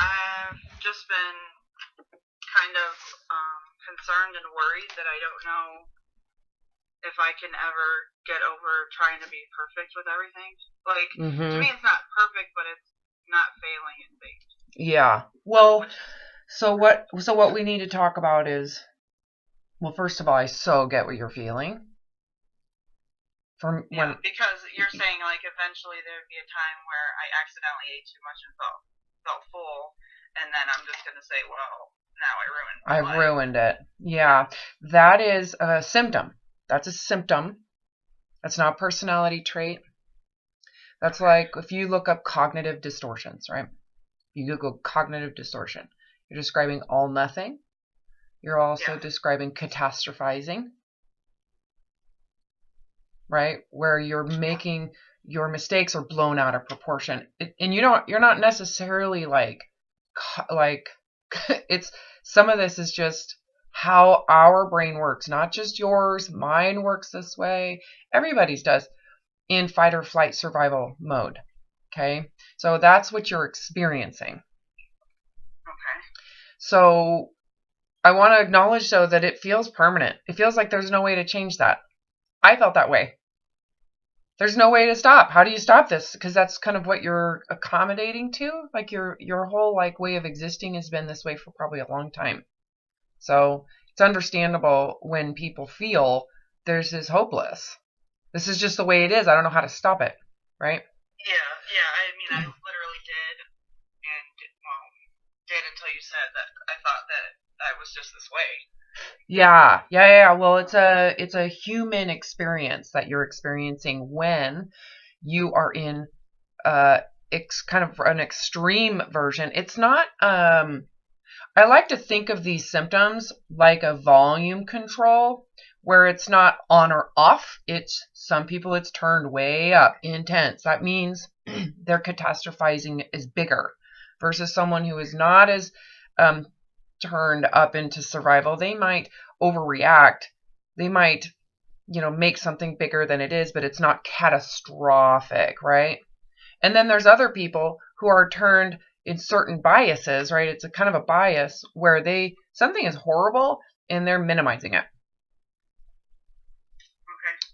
I've just been kind of concerned and worried that I don't know if I can ever get over trying to be perfect with everything. Like, to me, it's not perfect, but it's not failing in things. Yeah. Well, so what we need to talk about is, well, first of all, I so get what you're feeling. Because you're saying, like, eventually there would be a time where I accidentally ate too much and felt full, and then I'm just going to say, well, now I ruined my life. I've ruined it. Yeah. That is a symptom. That's a symptom. That's not a personality trait. That's like if you look up cognitive distortions, right? You Google cognitive distortion. You're describing all nothing. You're also describing catastrophizing, right? Where you're making your mistakes are blown out of proportion. And you're not necessarily like it's some of this is just how our brain works, not just yours. Mine works this way. Everybody's does in fight or flight survival mode. Okay. So that's what you're experiencing. Okay. So I want to acknowledge though that it feels permanent. It feels like there's no way to change that. I felt that way. There's no way to stop. How do you stop this? Because that's kind of what you're accommodating to. Like your whole like way of existing has been this way for probably a long time. So it's understandable when people feel there's this hopeless. This is just the way it is. I don't know how to stop it. Right? Yeah. I mean, I literally did, and did until you said that I thought that I was just this way. Yeah. Well, it's a human experience that you're experiencing when you are in kind of an extreme version. It's not. I like to think of these symptoms like a volume control, where it's not on or off. It's some people it's turned way up, intense. That means their catastrophizing is bigger, versus someone who is not as turned up into survival. They might overreact. They might, make something bigger than it is, but it's not catastrophic, right? And then there's other people who are turned in certain biases, right? It's a kind of a bias where something is horrible and they're minimizing it. Okay.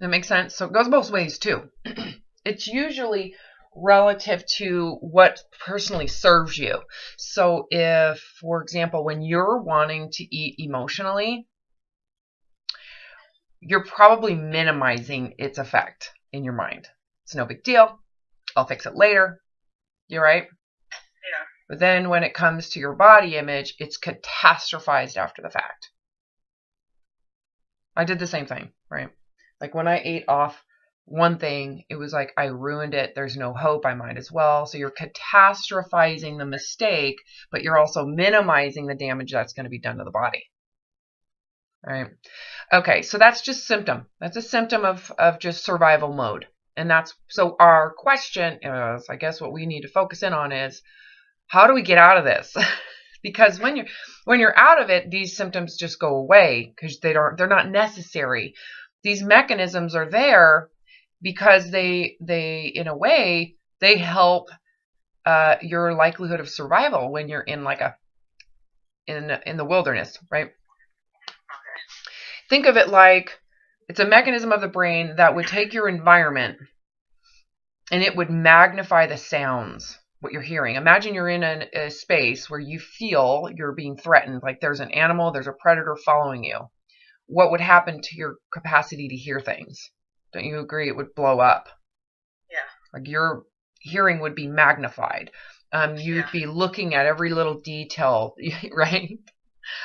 That makes sense? So it goes both ways too. It's usually relative to what personally serves you. So if, for example, when you're wanting to eat emotionally, you're probably minimizing its effect in your mind. It's no big deal. I'll fix it later. You're right? Yeah. But then when it comes to your body image, it's catastrophized after the fact. I did the same thing, right? Like when I ate off one thing, it was like I ruined it. There's no hope. I might as well. So you're catastrophizing the mistake, but you're also minimizing the damage that's going to be done to the body. All right. Okay. So that's just symptom. That's a symptom of just survival mode. And so our question is, I guess what we need to focus in on is, how do we get out of this? Because when you're out of it, these symptoms just go away because they're not necessary. These mechanisms are there because they in a way they help your likelihood of survival when you're in in the wilderness, right? Okay. Think of it like it's a mechanism of the brain that would take your environment and it would magnify the sounds, what you're hearing. Imagine you're in a space where you feel you're being threatened, like there's an animal, there's a predator following you. What would happen to your capacity to hear things? Don't you agree? It would blow up. Yeah. Like your hearing would be magnified. You'd be looking at every little detail, right?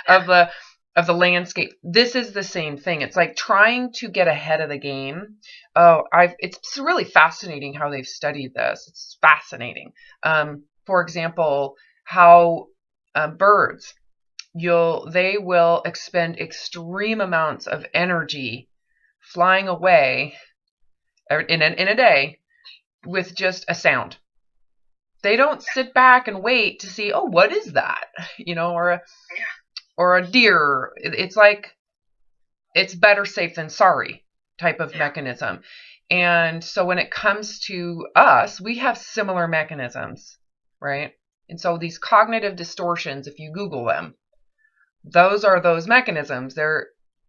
Yeah. Of the landscape. This is the same thing. It's like trying to get ahead of the game. It's really fascinating how they've studied this. It's fascinating. For example, how birds, they will expend extreme amounts of energy flying away in a day with just a sound. They don't sit back and wait to see, oh, what is that? Or a deer. It's like, it's better safe than sorry type of mechanism. And so when it comes to us, we have similar mechanisms, right? And so these cognitive distortions, if you Google them, those are those mechanisms.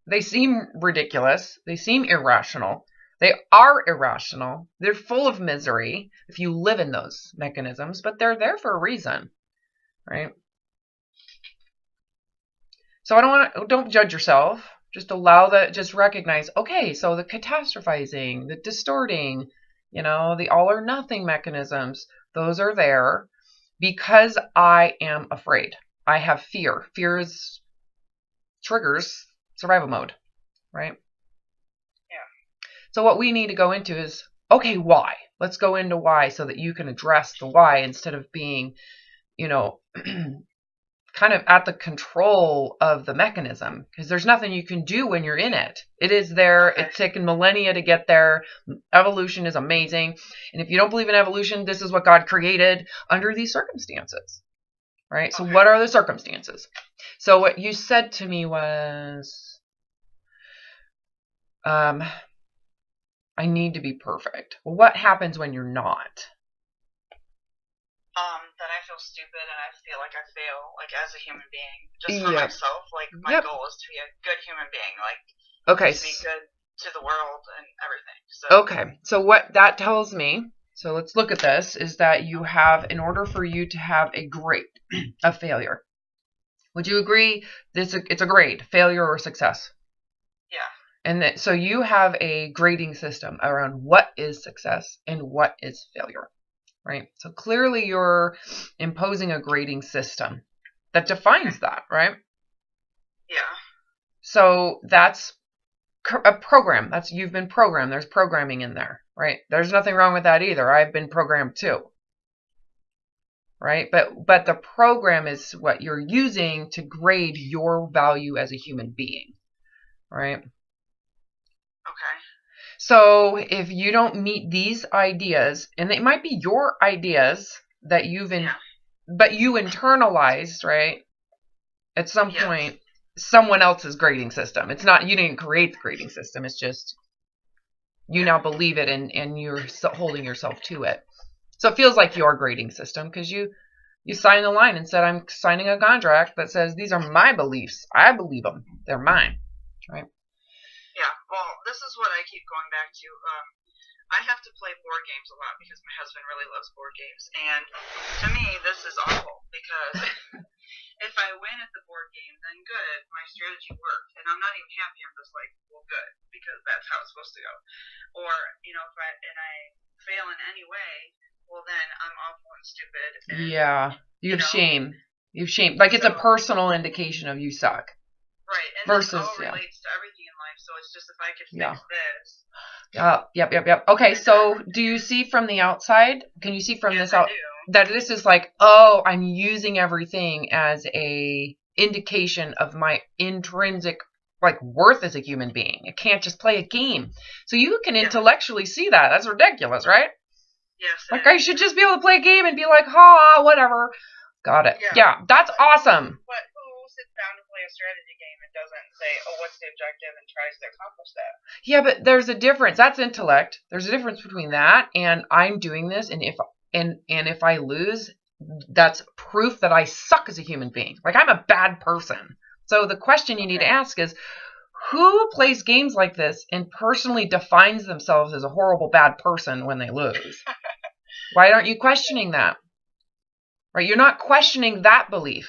They seem ridiculous. They seem irrational. They are irrational. They're full of misery if you live in those mechanisms, but they're there for a reason, right? So don't judge yourself. Just recognize, okay, so the catastrophizing, the distorting, the all or nothing mechanisms, those are there because I am afraid. I have fear. Fear triggers survival mode, right? Yeah. So what we need to go into is, okay, why? Let's go into why so that you can address the why instead of being, kind of at the control of the mechanism, because there's nothing you can do when you're in it. It is there. Okay. It's taken millennia to get there. Evolution is amazing. And if you don't believe in evolution, this is what God created under these circumstances, right? So what are the circumstances? So what you said to me was, I need to be perfect. Well, what happens when you're not? Then I feel stupid and I feel like I fail, like as a human being. Just for myself, like my goal is to be a good human being, like to be good to the world and everything. So okay, so what that tells me, so let's look at this, is that you have, in order for you to have a grade, a failure. Would you agree it's a grade, failure or success? Yeah. And so you have a grading system around what is success and what is failure. Right? So clearly you're imposing a grading system that defines that, right? Yeah. So that's a program. You've been programmed. There's programming in there, right? There's nothing wrong with that either. I've been programmed too. Right? But the program is what you're using to grade your value as a human being. Right? Okay. So if you don't meet these ideas, and they might be your ideas that but you internalized, right? At some point, someone else's grading system. It's not, you didn't create the grading system. It's just, you now believe it and you're holding yourself to it. So it feels like your grading system because you signed the line and said, I'm signing a contract that says, these are my beliefs. I believe them. They're mine, right? Yeah, well, this is what I keep going back to. I have to play board games a lot because my husband really loves board games. And to me, this is awful because if I win at the board game, then good, my strategy worked. And I'm not even happy. I'm just like, well, good, because that's how it's supposed to go. Or, if I fail in any way, well, then I'm awful and stupid. And, you have shame. You have shame. Like it's a personal indication of you suck. Right, and this all relates to everything in life, so it's just if I could fix this. Yep. Okay, so do you see from the outside? Can you see from this out that this is like, oh, I'm using everything as a indication of my intrinsic worth as a human being. I can't just play a game. So you can intellectually see that. That's ridiculous, right? Yes. I should just be able to play a game and be like, whatever. Got it. Yeah, that's awesome. But who sits down to play a strategy game and doesn't say, oh, what's the objective and tries to accomplish that? Yeah, but there's a difference. That's intellect. There's a difference between that and I'm doing this, and if I lose, that's proof that I suck as a human being. Like I'm a bad person. So the question you need to ask is, who plays games like this and personally defines themselves as a horrible bad person when they lose? Why aren't you questioning that? Right? You're not questioning that belief.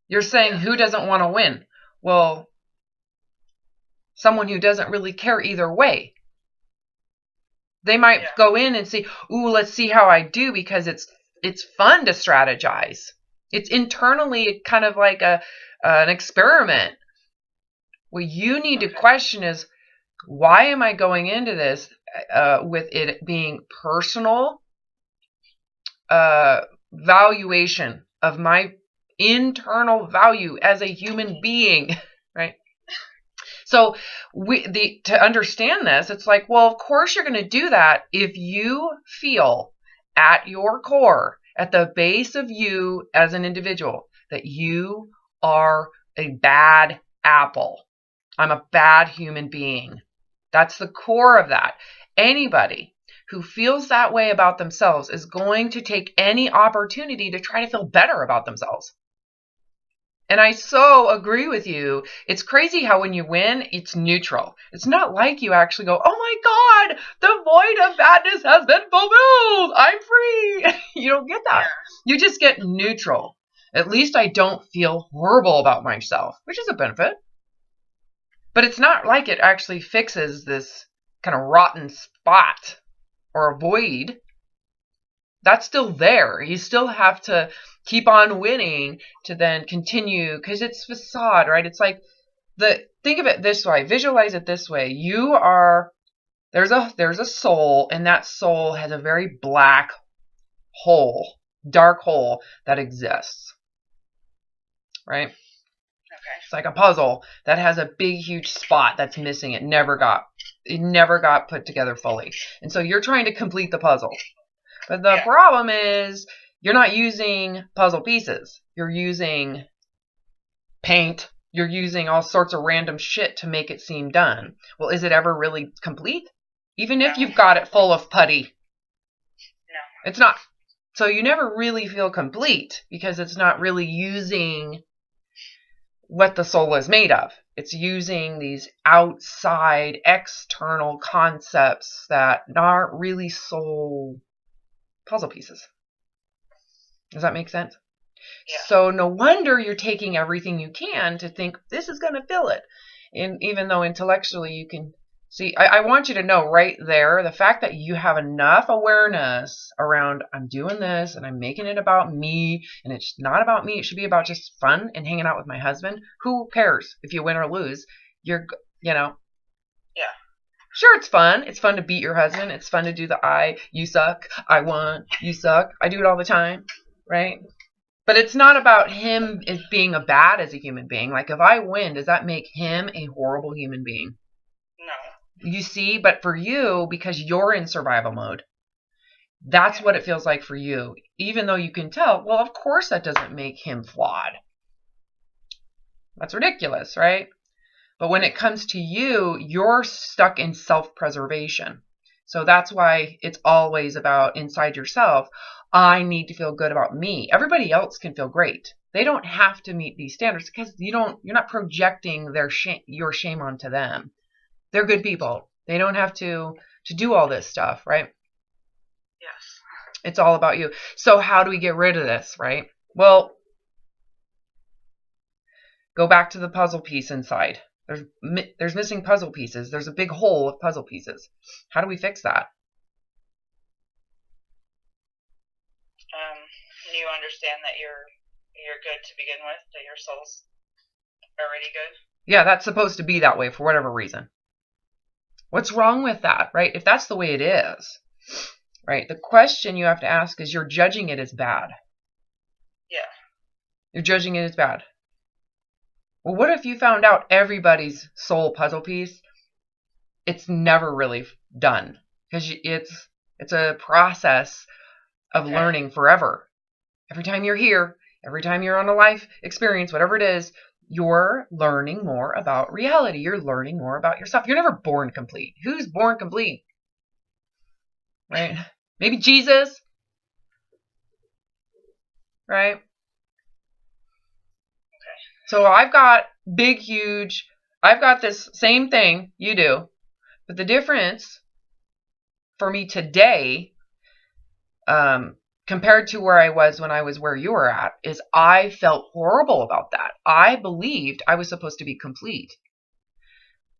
You're saying, who doesn't want to win? Well, someone who doesn't really care either way. They might go in and say, ooh, let's see how I do, because it's fun to strategize. It's internally kind of like an experiment. What you need to question is, why am I going into this with it being personal valuation of my internal value as a human being, right? So to understand this, it's like, well, of course you're going to do that if you feel at your core, at the base of you as an individual, that you are a bad apple. I'm a bad human being. That's the core of that. Anybody who feels that way about themselves is going to take any opportunity to try to feel better about themselves. And I so agree with you. It's crazy how when you win, it's neutral. It's not like you actually go, oh my God, the void of badness has been fulfilled. I'm free. You don't get that. You just get neutral. At least I don't feel horrible about myself, which is a benefit. But it's not like it actually fixes this kind of rotten spot or a void. That's still there. You still have to keep on winning to then continue, because it's facade, right? It's like think of it this way, visualize it this way. There's a soul, and that soul has a very black hole, dark hole that exists, right? Okay. It's like a puzzle that has a big, huge spot that's missing. It never got put together fully. And so you're trying to complete the puzzle. But the problem is you're not using puzzle pieces. You're using paint. You're using all sorts of random shit to make it seem done. Well, is it ever really complete? Even if you've got it full of putty. No. It's not. So you never really feel complete because it's not really using what the soul is made of. It's using these outside, external concepts that aren't really soul puzzle pieces. Does that make sense? Yeah. So no wonder you're taking everything you can to think this is going to fill it. And even though intellectually you can see, I want you to know right there, the fact that you have enough awareness around I'm doing this and I'm making it about me, and it's not about me. It should be about just fun and hanging out with my husband. Who cares if you win or lose? Yeah. Sure, it's fun. It's fun to beat your husband. It's fun to do the you suck, I won, you suck. I do it all the time, right? But it's not about him as being bad as a human being. Like if I win, does that make him a horrible human being? No. You see, but for you, because you're in survival mode, that's what it feels like for you. Even though you can tell, well, of course that doesn't make him flawed. That's ridiculous, right? But when it comes to you, you're stuck in self-preservation. So that's why it's always about inside yourself. I need to feel good about me. Everybody else can feel great. They don't have to meet these standards because you're not projecting your shame onto them. They're good people. They don't have to do all this stuff, right? Yes. It's all about you. So how do we get rid of this, right? Well, go back to the puzzle piece inside. There's missing puzzle pieces. There's a big hole of puzzle pieces. How do we fix that? You understand that you're good to begin with, that your soul's already good? Yeah, that's supposed to be that way for whatever reason. What's wrong with that, right? If that's the way it is, right? The question you have to ask is you're judging it as bad. Yeah. You're judging it as bad. Well, what if you found out everybody's soul puzzle piece, it's never really done? Because it's a process of learning forever. Every time you're here, every time you're on a life experience, whatever it is, you're learning more about reality. You're learning more about yourself. You're never born complete. Who's born complete? Right? Maybe Jesus. Right? So I've got I've got this same thing you do, but the difference for me today, compared to where I was when I was where you were at, is I felt horrible about that. I believed I was supposed to be complete.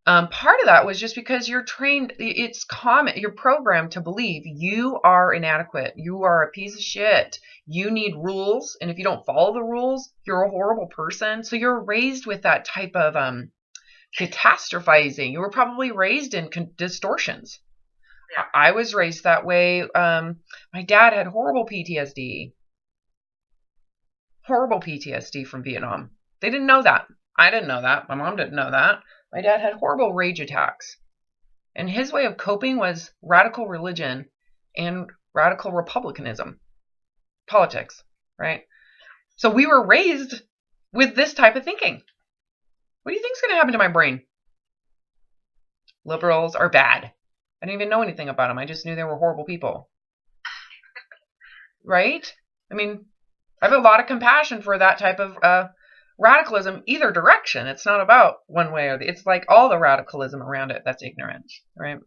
Part of that was just because you're trained, it's common, you're programmed to believe you are inadequate. You are a piece of shit. You need rules. And if you don't follow the rules, you're a horrible person. So you're raised with that type of catastrophizing. You were probably raised in distortions. Yeah. I was raised that way. My dad had horrible PTSD. Horrible PTSD from Vietnam. They didn't know that. I didn't know that. My mom didn't know that. My dad had horrible rage attacks. And his way of coping was radical religion and radical republicanism. Politics, right? So we were raised with this type of thinking. What do you think is going to happen to my brain? Liberals are bad. I didn't even know anything about them. I just knew they were horrible people. Right? I mean, I have a lot of compassion for that type of radicalism, either direction. It's not about one way or the. It's like all the radicalism around it that's ignorant, right?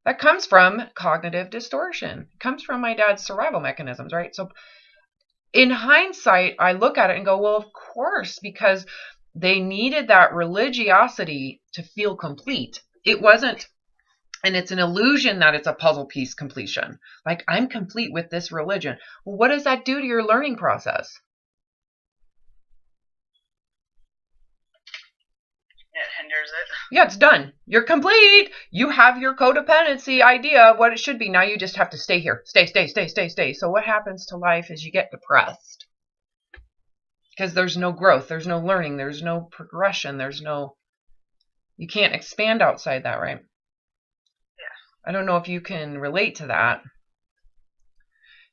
That comes from cognitive distortion. It comes from my dad's survival mechanisms, right? So in hindsight, I look at it and go, well, of course, because they needed that religiosity to feel complete. It wasn't, and it's an illusion that it's a puzzle piece completion. Like, I'm complete with this religion. Well, what does that do to your learning process? It hinders it. Yeah, it's done. You're complete. You have your codependency idea of what it should be. Now you just have to stay here. Stay. So what happens to life is you get depressed. Because there's no growth. There's no learning. There's no progression. You can't expand outside that, right? Yeah. I don't know if you can relate to that.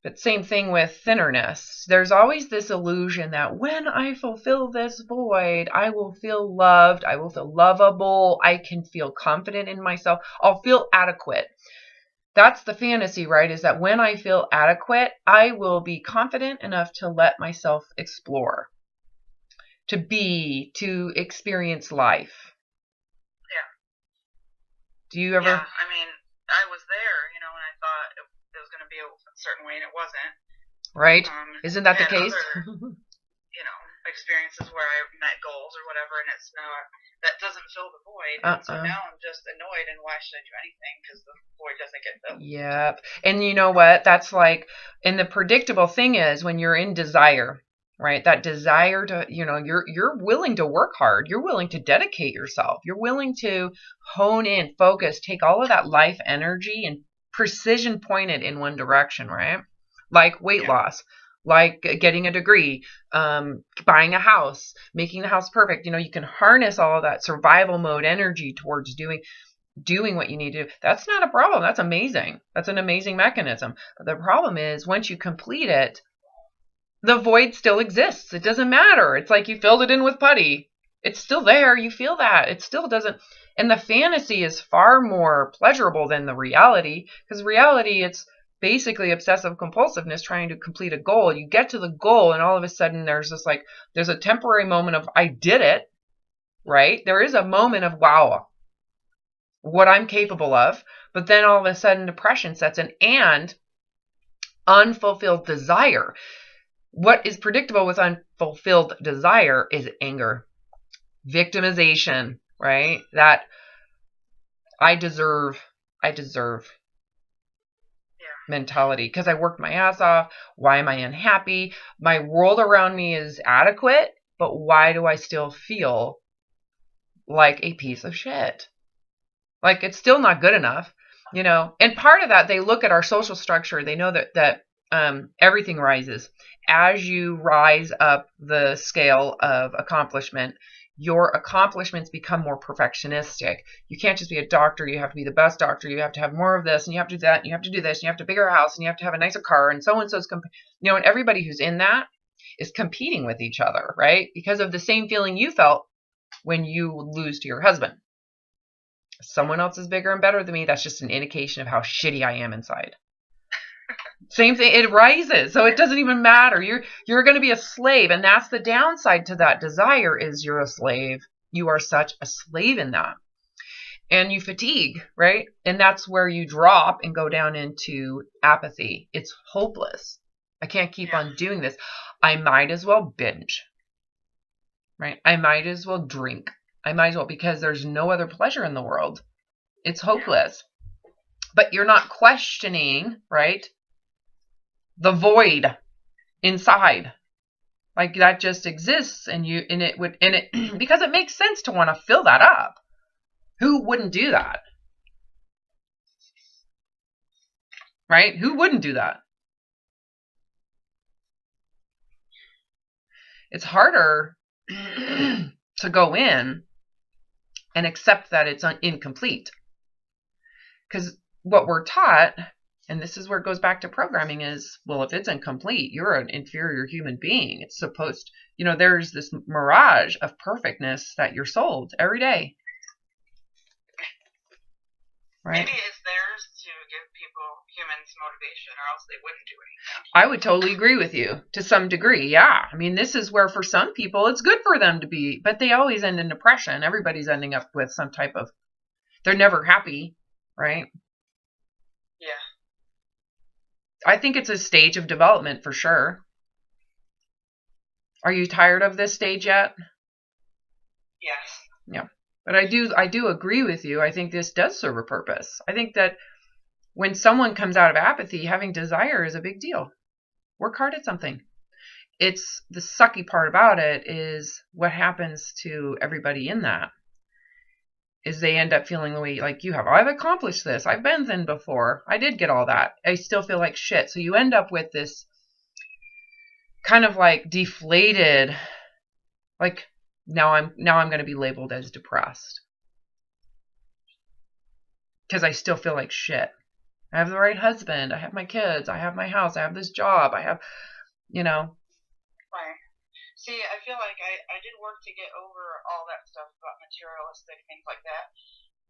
But same thing with thinnerness. There's always this illusion that when I fulfill this void, I will feel loved. I will feel lovable. I can feel confident in myself. I'll feel adequate. That's the fantasy, right? Is that when I feel adequate, I will be confident enough to let myself explore, to experience life. Yeah. Do you ever? Yeah, I mean, I was there, when I thought it was going to be a certain way, and it wasn't. Right? Isn't that the case? Other, experiences where I met goals or whatever, and it's not, that doesn't fill the void. So now I'm just annoyed, and why should I do anything? Because the void doesn't get filled. Yep. And you know what? That's like, and the predictable thing is when you're in desire, right? That desire to, you're willing to work hard. You're willing to dedicate yourself. You're willing to hone in, focus, take all of that life energy and precision point it in one direction, right? Like weight loss, like getting a degree, buying a house, making the house perfect. You can harness all of that survival mode energy towards doing what you need to do. That's not a problem. That's amazing. That's an amazing mechanism. But the problem is once you complete it, the void still exists. It doesn't matter. It's like you filled it in with putty. It's still there. You feel that. It still doesn't. And the fantasy is far more pleasurable than the reality, because reality, it's basically obsessive compulsiveness trying to complete a goal. You get to the goal and all of a sudden there's a temporary moment of, I did it, right? There is a moment of, wow, what I'm capable of. But then all of a sudden depression sets in and unfulfilled desire. What is predictable with unfulfilled desire is anger, victimization, right? That I deserve mentality because I worked my ass off. Why am I unhappy? My world around me is adequate, but why do I still feel like a piece of shit? Like it's still not good enough, And part of that, they look at our social structure. They know that everything rises. As you rise up the scale of accomplishment, your accomplishments become more perfectionistic. You can't just be a doctor. You have to be the best doctor. You have to have more of this, and you have to do that, and you have to do this, and you have to bigger a house, and you have to have a nicer car, and so-and-so's, and everybody who's in that is competing with each other, right? Because of the same feeling you felt when you lose to your husband. Someone else is bigger and better than me. That's just an indication of how shitty I am inside. Same thing, it rises, so it doesn't even matter. You're going to be a slave, and that's the downside to that desire is you're a slave. You are such a slave in that. And you fatigue, right? And that's where you drop and go down into apathy. It's hopeless. I can't keep on doing this. I might as well binge, right? I might as well drink. I might as well, because there's no other pleasure in the world. It's hopeless. But you're not questioning, right? The void inside, like that just exists, and because it makes sense to want to fill that up. Who wouldn't do that? Right? Who wouldn't do that? It's harder to go in and accept that it's incomplete, because what we're taught, and this is where it goes back to programming, is, well, if it's incomplete, you're an inferior human being. It's supposed, there's this mirage of perfectness that you're sold every day. right? Maybe it's theirs to give humans motivation, or else they wouldn't do anything. I would totally agree with you to some degree. Yeah. I mean, this is where for some people it's good for them to be, but they always end in depression. Everybody's ending up with some type of, they're never happy, right? Yeah. I think it's a stage of development for sure. Are you tired of this stage yet? Yes. Yeah. But I do agree with you. I think this does serve a purpose. I think that when someone comes out of apathy, having desire is a big deal. Work hard at something. It's the sucky part about it is what happens to everybody in that is they end up feeling the way like you have. I've accomplished this. I've been thin before. I did get all that. I still feel like shit. So you end up with this kind of like deflated, like now I'm going to be labeled as depressed because I still feel like shit. I have the right husband. I have my kids. I have my house. I have this job. I have, Right. See, I feel like I did work to get over all that stuff about materialistic things like that,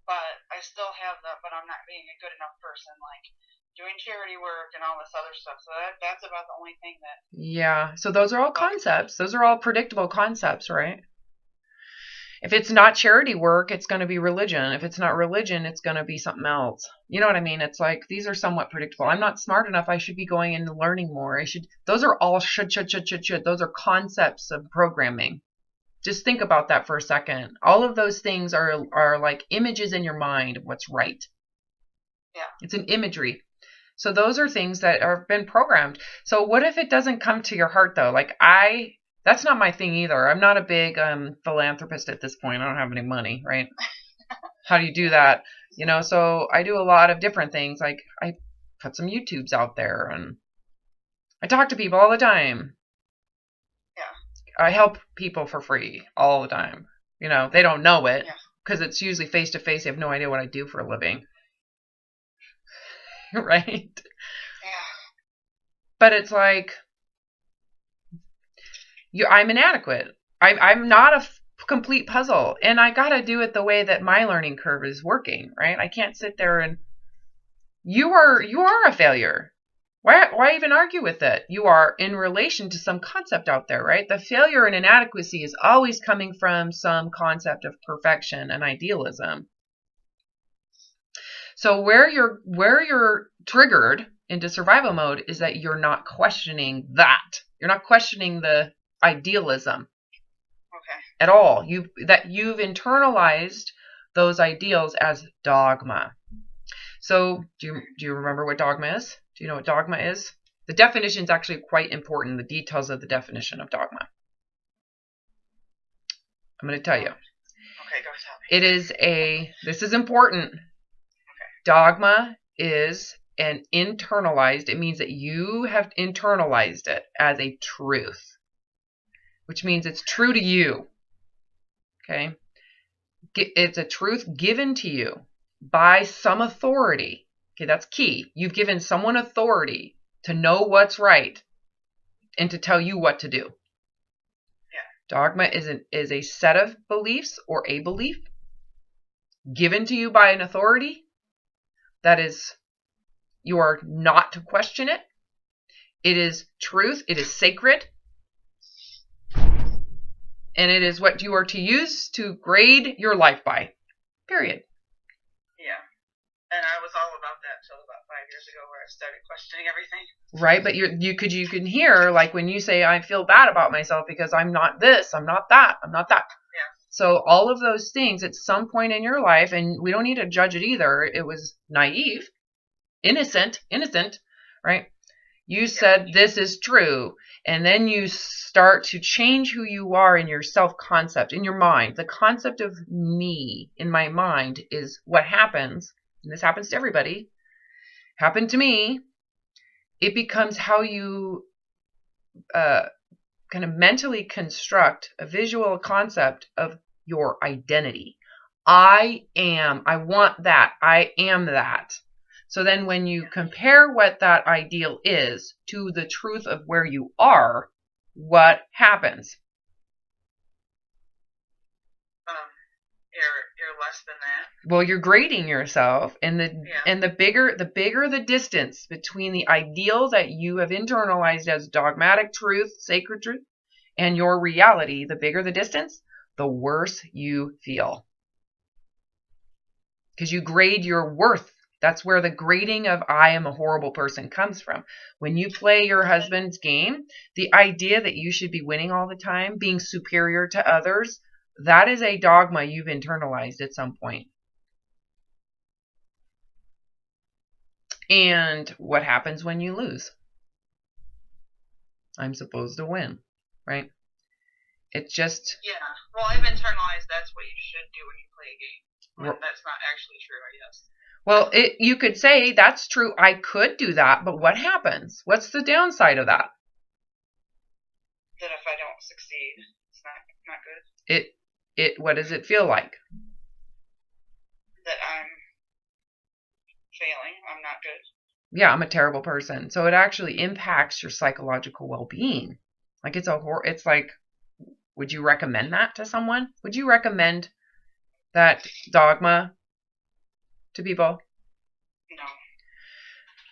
but I still have but I'm not being a good enough person, like doing charity work and all this other stuff. So that's about the only thing that. Yeah. So those are all concepts. Those are all predictable concepts, right? If it's not charity work, it's going to be religion. If it's not religion, it's going to be something else. You know what I mean? It's like these are somewhat predictable. I'm not smart enough. I should be going and learning more. Those are all should. Those are concepts of programming. Just think about that for a second. All of those things are like images in your mind of what's right. Yeah. It's an imagery. So those are things that have been programmed. So what if it doesn't come to your heart though? Like that's not my thing either. I'm not a big philanthropist at this point. I don't have any money, right? How do you do that? So I do a lot of different things. Like I put some YouTubes out there and I talk to people all the time. Yeah. I help people for free all the time. They don't know it because it's usually face to face. They have no idea what I do for a living. Right? Yeah. But it's like, I'm inadequate. I'm not a complete puzzle, and I gotta do it the way that my learning curve is working, right? I can't sit there and you are a failure. Why even argue with it? You are in relation to some concept out there, right? The failure and inadequacy is always coming from some concept of perfection and idealism. So where you're triggered into survival mode is that you're not questioning that. You're not questioning the idealism at all. You've internalized those ideals as dogma. So do you remember what dogma is? Do you know what dogma is? The definition is actually quite important, the details of the definition of dogma. I'm going to tell you. Okay, go tell me. This is important. Okay. Dogma is an internalized, it means that you have internalized it as a truth, which means it's true to you. Okay? It's a truth given to you by some authority. Okay, that's key. You've given someone authority to know what's right and to tell you what to do. Yeah. Dogma is a set of beliefs or a belief given to you by an authority that is, you are not to question it. It is truth. It is sacred. And it is what you are to use to grade your life by. Period. Yeah. And I was all about that until about 5 years ago where I started questioning everything. Right, but you can hear, like when you say, I feel bad about myself because I'm not this, I'm not that, I'm not that. Yeah. So all of those things at some point in your life, and we don't need to judge it either, it was naive, innocent, right? You said this is true, and then you start to change who you are in your self-concept, in your mind. The concept of me in my mind is what happens, and this happens to everybody, happened to me. It becomes how you kind of mentally construct a visual concept of your identity. I want that, I am that. So then when you compare what that ideal is to the truth of where you are, what happens? Your less than that. Well, you're grading yourself, and Yeah. the bigger the distance between the ideal that you have internalized as dogmatic truth, sacred truth, and your reality, the bigger the distance, the worse you feel. Because you grade your worth. That's where the grading of I am a horrible person comes from. When you play your husband's game, the idea that you should be winning all the time, being superior to others, that is a dogma you've internalized at some point. And what happens when you lose? I'm supposed to win, right? It's just... Yeah. Well, I've internalized that's what you should do when you play a game. Well, that's not actually true, I guess. Well, you could say that's true. I could do that, but what happens? What's the downside of that? That if I don't succeed, it's not good. What does it feel like? That I'm failing. I'm not good. Yeah, I'm a terrible person. So it actually impacts your psychological well-being. Like it's like, would you recommend that to someone? Would you recommend that dogma to people? No.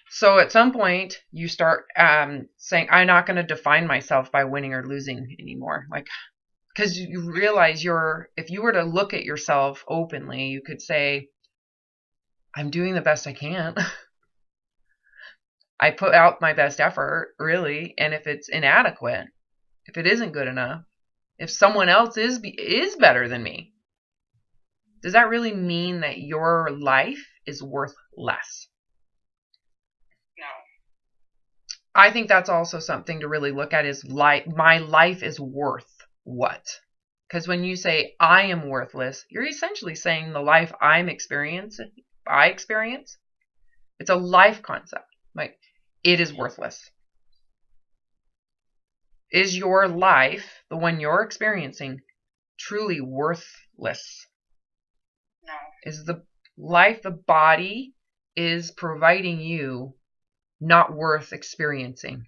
So at some point you start saying, I'm not going to define myself by winning or losing anymore. Like, because you realize if you were to look at yourself openly, you could say, I'm doing the best I can. I put out my best effort, really. And if it's inadequate, if it isn't good enough, if someone else is better than me, does that really mean that your life is worth less? No. I think that's also something to really look at is my life is worth what? Because when you say I am worthless, you're essentially saying the life I experience, it's a life concept. Like, it is worthless. Is your life, the one you're experiencing, truly worthless? No. Is the life the body is providing you not worth experiencing?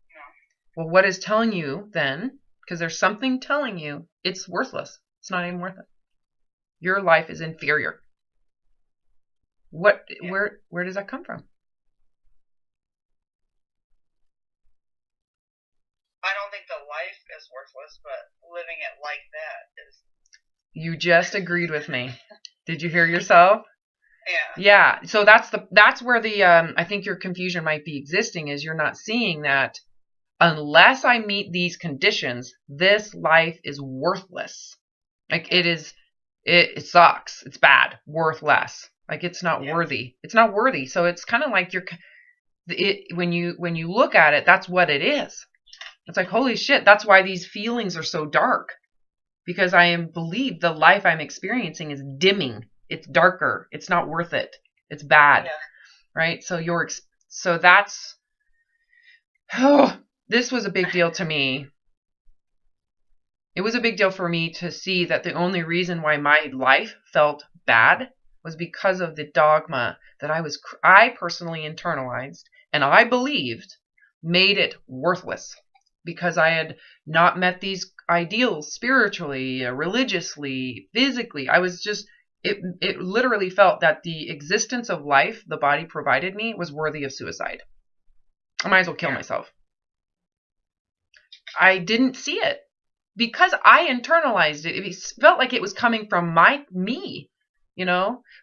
No. Well, what is telling you then, because there's something telling you it's worthless. It's not even worth it. Your life is inferior. Where does that come from? I don't think the life is worthless, but living it like that is. You just agreed with me. Did you hear yourself? Yeah. Yeah. So that's where the I think your confusion might be existing, is you're not seeing that unless I meet these conditions, this life is worthless. Like, it sucks. It's bad. Worthless. Like, it's not worthy. It's not worthy. So it's kind of like when you look at it, that's what it is. It's like, holy shit, that's why these feelings are so dark. Because I believe the life I'm experiencing is dimming. It's darker. It's not worth it. It's bad. Yeah. Right? So that's, this was a big deal to me. It was a big deal for me to see that the only reason why my life felt bad was because of the dogma that I personally internalized and I believed made it worthless. Because I had not met these ideals spiritually, religiously, physically. I was just, it literally felt that the existence of life the body provided me was worthy of suicide. I might as well kill myself. I didn't see it because I internalized it. It felt like it was coming from me,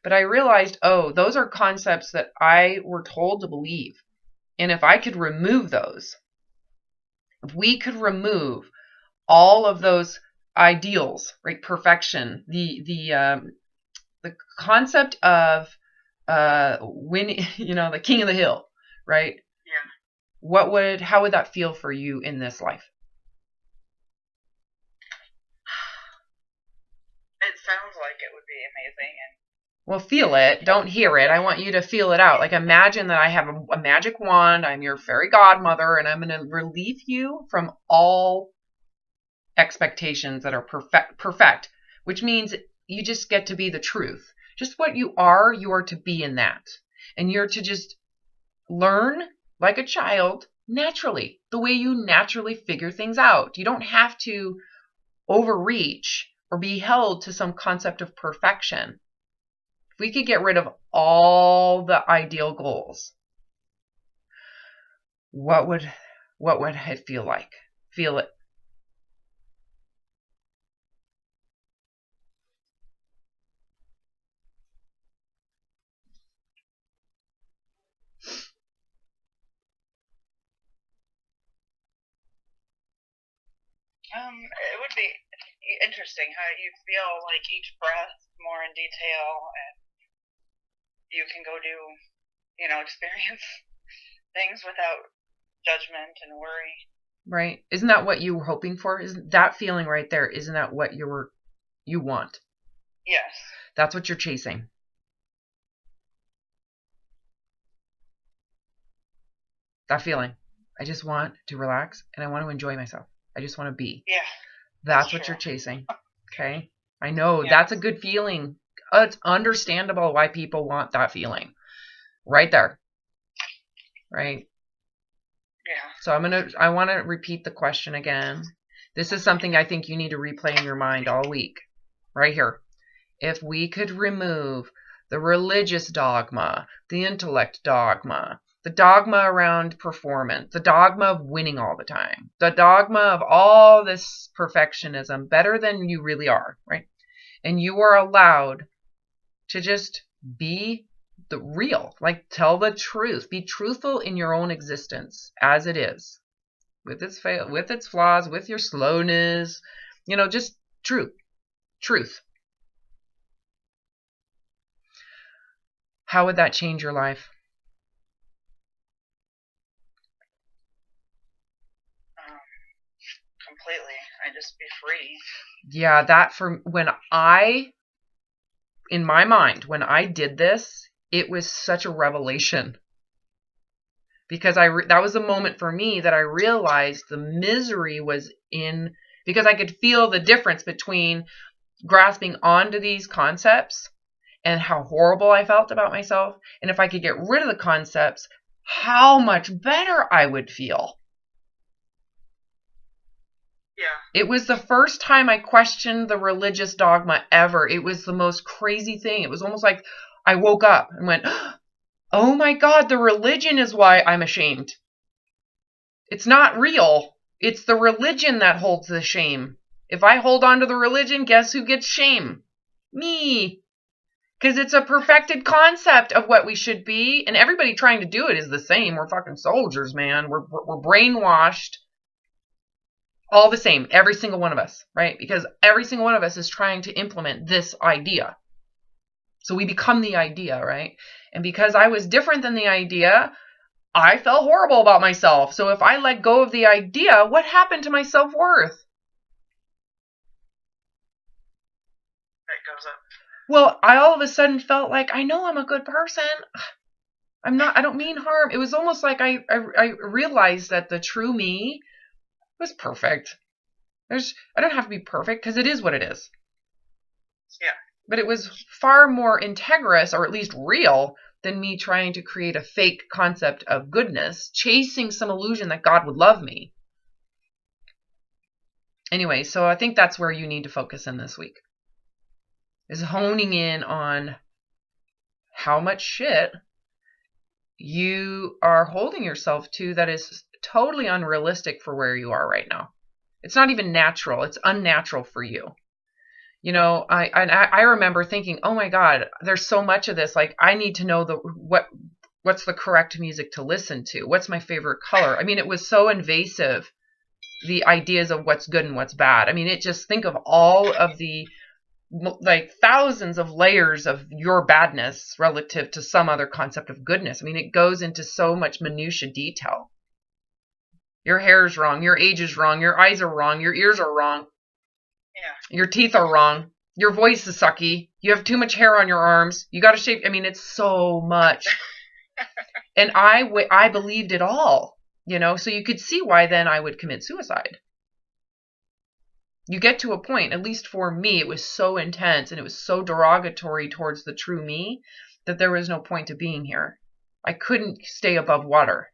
but I realized, those are concepts that I were told to believe. And if I could remove those, if we could remove all of those ideals, right? Perfection, the concept of winning, the king of the hill, right? Yeah. How would that feel for you in this life? It sounds like it would be amazing. Well, feel it. Don't hear it. I want you to feel it out. Like, imagine that I have a magic wand. I'm your fairy godmother, and I'm going to relieve you from all expectations that are perfect, which means you just get to be the truth. Just what you are to be in that. And you're to just learn like a child naturally, the way you naturally figure things out. You don't have to overreach or be held to some concept of perfection. If we could get rid of all the ideal goals, what would it feel like? Feel it. It would be interesting how you feel like each breath more in detail, and you can go do, experience things without judgment and worry. Right? Isn't that what you were hoping for? Isn't that feeling right there? Isn't that what you want? Yes. That's what you're chasing. That feeling. I just want to relax and I want to enjoy myself. I just want to be. Yeah. That's what you're chasing. Okay? I know that's a good feeling. It's understandable why people want that feeling. Right there. Right? Yeah. So I want to repeat the question again. This is something I think you need to replay in your mind all week. Right here. If we could remove the religious dogma, the intellect dogma, the dogma around performance, the dogma of winning all the time, the dogma of all this perfectionism, better than you really are, right? And you are allowed to just be the real, like tell the truth, be truthful in your own existence as it is, with its flaws, with your slowness, just truth. How would that change your life? Completely. I'd just be free. Yeah, in my mind, when I did this, it was such a revelation. Because that was a moment for me that I realized the misery was in, because I could feel the difference between grasping onto these concepts and how horrible I felt about myself. And if I could get rid of the concepts, how much better I would feel. Yeah. It was the first time I questioned the religious dogma ever. It was the most crazy thing. It was almost like I woke up and went, oh my God, the religion is why I'm ashamed. It's not real. It's the religion that holds the shame. If I hold on to the religion, guess who gets shame? Me. Because it's a perfected concept of what we should be. And everybody trying to do it is the same. We're fucking soldiers, man. We're brainwashed. All the same, every single one of us, right? Because every single one of us is trying to implement this idea. So we become the idea, right? And because I was different than the idea, I felt horrible about myself. So if I let go of the idea, what happened to my self-worth? It goes up. Well, I all of a sudden felt like, I know I'm a good person. I don't mean harm. It was almost like I realized that the true me was perfect. I don't have to be perfect because it is what it is. Yeah. But it was far more integrous, or at least real, than me trying to create a fake concept of goodness, chasing some illusion that God would love me. Anyway, so I think that's where you need to focus in this week. Is honing in on how much shit you are holding yourself to that is totally unrealistic for where you are right now. It's not even natural. It's unnatural for you. I remember thinking, oh my God, there's so much of this. Like, I need to know what's the correct music to listen to? What's my favorite color? I mean, it was so invasive, the ideas of what's good and what's bad. I mean, think of all of the thousands of layers of your badness relative to some other concept of goodness. I mean, it goes into so much minutia detail. Your hair is wrong. Your age is wrong. Your eyes are wrong. Your ears are wrong. Yeah. Your teeth are wrong. Your voice is sucky. You have too much hair on your arms. You got to shave. I mean, it's so much. And I believed it all, so you could see why then I would commit suicide. You get to a point, at least for me, it was so intense and it was so derogatory towards the true me that there was no point to being here. I couldn't stay above water.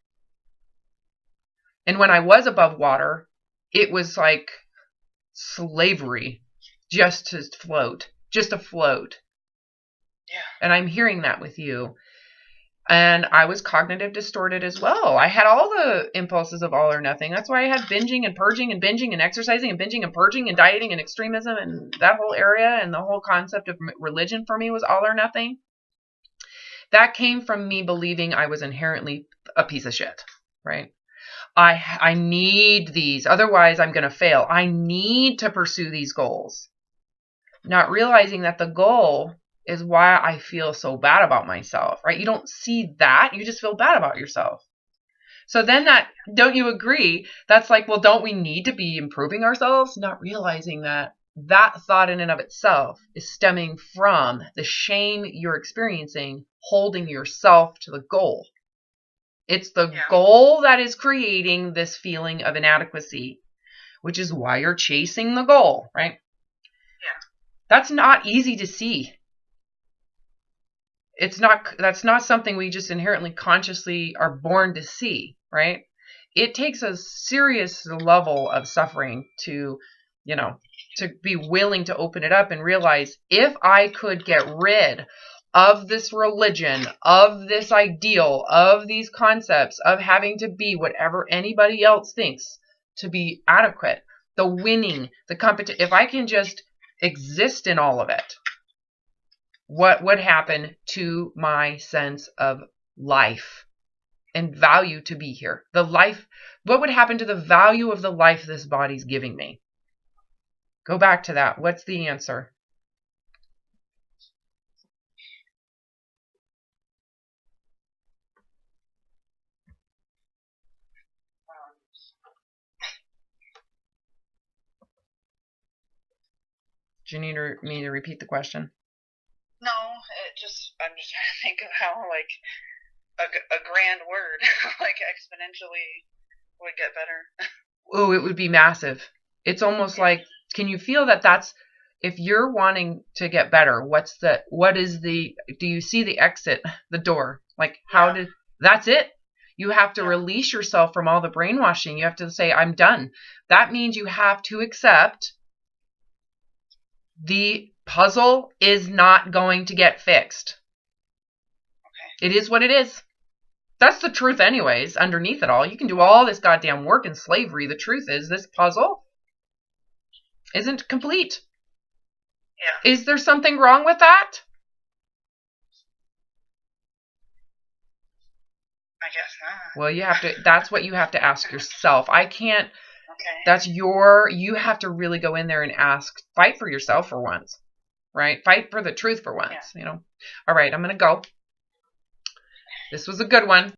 And when I was above water, it was like slavery just to float, just to float. Yeah. And I'm hearing that with you. And I was cognitive distorted as well. I had all the impulses of all or nothing. That's why I had binging and purging and binging and exercising and binging and purging and dieting and extremism and that whole area. And the whole concept of religion for me was all or nothing. That came from me believing I was inherently a piece of shit, right? I need these. Otherwise, I'm going to fail. I need to pursue these goals. Not realizing that the goal is why I feel so bad about myself, right? You don't see that. You just feel bad about yourself. So then don't you agree? That's like, well, don't we need to be improving ourselves? Not realizing that thought in and of itself is stemming from the shame you're experiencing, holding yourself to the goal. It's the goal that is creating this feeling of inadequacy, which is why you're chasing the goal, right? Yeah. That's not easy to see. That's not something we just inherently consciously are born to see, right? It takes a serious level of suffering to be willing to open it up and realize, if I could get rid of this religion, of this ideal, of these concepts, of having to be whatever anybody else thinks to be adequate, the winning, the competition, if I can just exist in all of it, what would happen to my sense of life and value to be here? What would happen to the value of the life this body's giving me? Go back to that. What's the answer? Do you need me to repeat the question? No, I'm just trying to think of how, like, a grand word, like, exponentially would get better. Oh, it would be massive. It's almost like, can you feel that's, if you're wanting to get better, do you see the exit, the door? Like, that's it. You have to release yourself from all the brainwashing. You have to say, I'm done. That means you have to accept the puzzle is not going to get fixed. Okay. It is what it is. That's the truth anyways, underneath it all. You can do all this goddamn work in slavery. The truth is, this puzzle isn't complete. Yeah. Is there something wrong with that? I guess not. Well, that's what you have to ask yourself. I can't, you have to really go in there and fight for yourself for once, right? Fight for the truth for once, All right, I'm going to go. This was a good one.